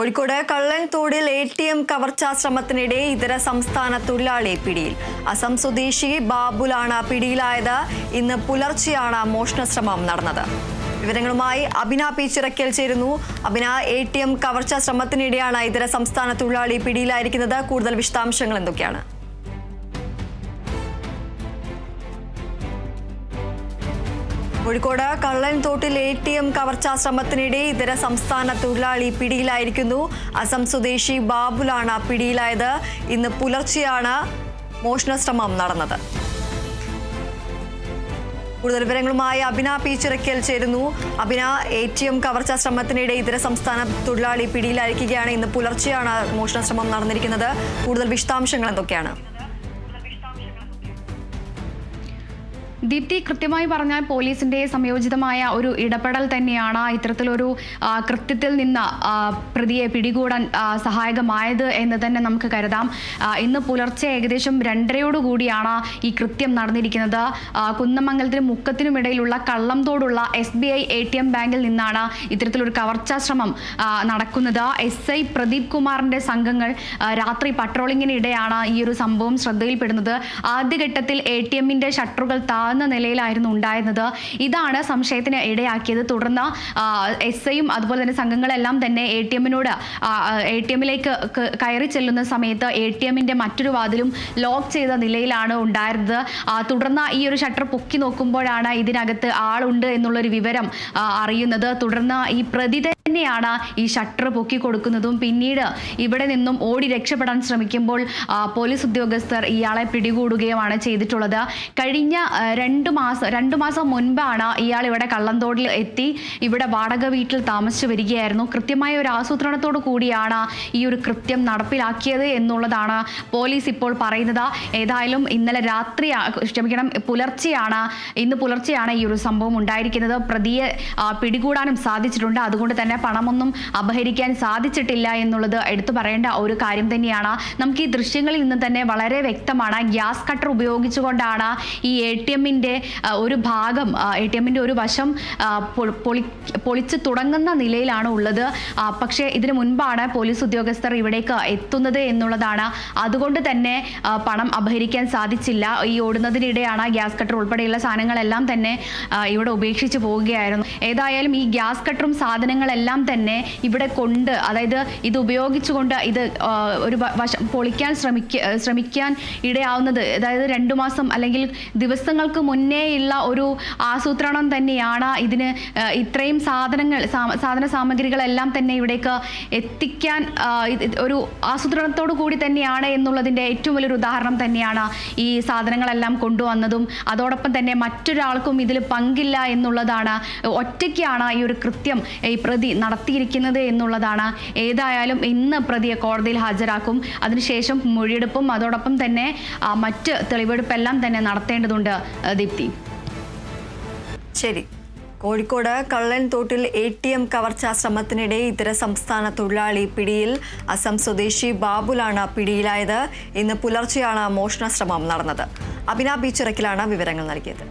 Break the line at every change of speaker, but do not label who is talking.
Kozhikode കള്ളൻതോടിൽ ATM കവർച്ചാ ശ്രമത്തിനിടെ ഇതര സംസ്ഥാന തൊഴിലാളി പിടിയിൽ. അസം സ്വദേശി ബാബുലാണ് പിടിയിലായത്. ഇന്ന് പുലർച്ചെയാണ് മോഷണശ്രമം നടന്നത്. വിവരങ്ങളുമായി അഭിന പി ചിറക്കൽ ചേരുന്നു. അഭിന, ATM കവർച്ചാ ശ്രമത്തിനിടെയാണ് ഇതര സംസ്ഥാന തൊഴിലാളി പിടിയിലായിരിക്കുന്നത്. കൂടുതൽ വിശദാംശങ്ങൾ എന്തൊക്കെയാണ്? കോഴിക്കോട് കള്ളൻതോട്ടിൽ ATM കവർച്ചാ ശ്രമത്തിനിടെ ഇതര സംസ്ഥാന തൊഴിലാളി പിടിയിലായിരിക്കുന്നു. അസം സ്വദേശി ബാബുലാണ് പിടിയിലായത്. ഇന്ന് പുലർച്ചെയാണ് മോഷണശ്രമം നടന്നത്. കൂടുതൽ വിവരങ്ങളുമായി അഭിന പി ചിറക്കൽ ചേരുന്നു. അഭിന, ATM കവർച്ചാ ശ്രമത്തിനിടെ ഇതര സംസ്ഥാന തൊഴിലാളി പിടിയിലായിരിക്കുകയാണ്. ഇന്ന് പുലർച്ചെയാണ് മോഷണശ്രമം നടന്നിരിക്കുന്നത്. കൂടുതൽ വിശദാംശങ്ങൾ എന്തൊക്കെയാണ്?
ദീപ്തി, കൃത്യമായി പറഞ്ഞാൽ പോലീസിന്റെ സംയോജിതമായ ഒരു ഇടപെടൽ തന്നെയാണ് ഇത്തരത്തിലൊരു കൃത്യത്തിൽ നിന്ന് പ്രതിയെ പിടികൂടാൻ സഹായകമായത് എന്ന് തന്നെ നമുക്ക് കരുതാം. ഇന്ന് പുലർച്ചെ ഏകദേശം 2:30 ഈ കൃത്യം നടന്നിരിക്കുന്നത്. കുന്നമംഗലത്തിനും മുക്കത്തിനുമിടയിലുള്ള കള്ളംതോടുള്ള SBI ATM ബാങ്കിൽ നിന്നാണ് ഇത്തരത്തിലൊരു കവർച്ചാ ശ്രമം നടക്കുന്നത്. SI പ്രദീപ് കുമാറിന്റെ സംഘങ്ങൾ രാത്രി പട്രോളിങ്ങിനിടെയാണ് ഈ ഒരു സംഭവം ശ്രദ്ധയിൽപ്പെടുന്നത്. ആദ്യഘട്ടത്തിൽ ATMന്റെ ഷട്ടറുകൾ നിലയിലായിരുന്നു ഉണ്ടായിരുന്നത്. ഇതാണ് സംശയത്തിന് ഇടയാക്കിയത്. തുടർന്ന് SIയും അതുപോലെ തന്നെ സംഘങ്ങളെല്ലാം തന്നെ ATMിലേക്ക് കയറി ചെല്ലുന്ന സമയത്ത് ATMന്റെ മറ്റൊരു വാതിലും ലോക്ക് ചെയ്ത നിലയിലാണ് ഉണ്ടായിരുന്നത്. തുടർന്ന് ഈ ഒരു ഷട്ടർ പൊക്കി നോക്കുമ്പോഴാണ് ഇതിനകത്ത് ആളുണ്ട് എന്നുള്ളൊരു വിവരം അറിയുന്നത്. തുടർന്ന് ഈ പ്രതി തന്നെയാണ് ഈ ഷട്ടർ പൊക്കി കൊടുക്കുന്നതും. പിന്നീട് ഇവിടെ നിന്നും ഓടി രക്ഷപ്പെടാൻ ശ്രമിക്കുമ്പോൾ പോലീസ് ഉദ്യോഗസ്ഥർ ഇയാളെ പിടികൂടുകയുമാണ് ചെയ്തിട്ടുള്ളത്. കഴിഞ്ഞ 2 മാസം മുൻപാണ് ഇയാൾ ഇവിടെ കള്ളംതോടിൽ എത്തി ഇവിടെ വാടക വീട്ടിൽ താമസിച്ചു വരികയായിരുന്നു. കൃത്യമായ ഒരു ആസൂത്രണത്തോടു കൂടിയാണ് ഈ ഒരു കൃത്യം നടപ്പിലാക്കിയത് എന്നുള്ളതാണ് പോലീസ് ഇപ്പോൾ പറയുന്നത്. ഏതായാലും ഇന്ന് പുലർച്ചെയാണ് ഈ ഒരു സംഭവം ഉണ്ടായിരിക്കുന്നത്. പ്രതിയെ പിടികൂടാനും സാധിച്ചിട്ടുണ്ട്. അതുകൊണ്ട് തന്നെ പണമൊന്നും അപഹരിക്കാൻ സാധിച്ചിട്ടില്ല എന്നുള്ളത് എടുത്തു പറയേണ്ട ഒരു കാര്യം തന്നെയാണ്. നമുക്ക് ഈ ദൃശ്യങ്ങളിൽ നിന്ന് തന്നെ വളരെ വ്യക്തമാണ്. ഗ്യാസ് കട്ടർ ഉപയോഗിച്ചുകൊണ്ടാണ് ഈ ATMന്റെ ഒരു ഭാഗം, ATMന്റെ ഒരു വശം പൊളിച്ചു തുടങ്ങുന്ന നിലയിലാണ് ഉള്ളത്. പക്ഷേ ഇതിനു മുൻപാണ് പോലീസ് ഉദ്യോഗസ്ഥർ ഇവിടേക്ക് എത്തുന്നത് എന്നുള്ളതാണ്. അതുകൊണ്ട് തന്നെ പണം അപഹരിക്കാൻ സാധിച്ചില്ല. ഈ ഓടുന്നതിനിടെയാണ് ഗ്യാസ് കട്ടർ ഉൾപ്പെടെയുള്ള സാധനങ്ങളെല്ലാം തന്നെ ഇവിടെ ഉപേക്ഷിച്ച് പോവുകയായിരുന്നു. ഏതായാലും ഈ ഗ്യാസ് കട്ടറും സാധനങ്ങളെല്ലാം തന്നെ ഇവിടെ അതായത് ഇത് ഉപയോഗിച്ചുകൊണ്ട് ഇത് ഒരു വശം പൊളിക്കാൻ ശ്രമിക്കാൻ ഇടയാവുന്നത്, അതായത് 2 മാസം അല്ലെങ്കിൽ ദിവസങ്ങൾക്ക് മുന്നേയുള്ള ഒരു ആസൂത്രണം തന്നെയാണ് ഇതിന്. ഇത്രയും സാധന സാമഗ്രികളെല്ലാം തന്നെ ഇവിടേക്ക് എത്തിക്കാൻ ഒരു ആസൂത്രണത്തോടു കൂടി തന്നെയാണ് എന്നുള്ളതിൻ്റെ ഏറ്റവും വലിയൊരു ഉദാഹരണം തന്നെയാണ് ഈ സാധനങ്ങളെല്ലാം കൊണ്ടുവന്നതും. അതോടൊപ്പം തന്നെ മറ്റൊരാൾക്കും ഇതിൽ പങ്കില്ല എന്നുള്ളതാണ്. ഒറ്റയ്ക്കാണ് ഈ ഒരു കൃത്യം ഈ പ്രതി നടത്തിയിരിക്കുന്നത് എന്നുള്ളതാണ്. ഏതായാലും ഇന്ന് പ്രതിയെ കോടതിയിൽ ഹാജരാക്കും. അതിനുശേഷം മൊഴിയെടുപ്പും അതോടൊപ്പം തന്നെ മറ്റ് തെളിവെടുപ്പെല്ലാം തന്നെ നടത്തേണ്ടതുണ്ട്. ദീപ്തി,
ശരി. കോഴിക്കോട് കള്ളൻതോട്ടിൽ ATM കവർച്ചാ ശ്രമത്തിനിടെ ഇതര സംസ്ഥാന തൊഴിലാളി പിടിയിൽ. അസം സ്വദേശി ബാബുലാണ് പിടിയിലായത്. ഇന്ന് പുലർച്ചെയാണ് മോഷണശ്രമം നടന്നത്. അഭിന പി ചിറക്കലാണ് വിവരങ്ങൾ നൽകിയത്.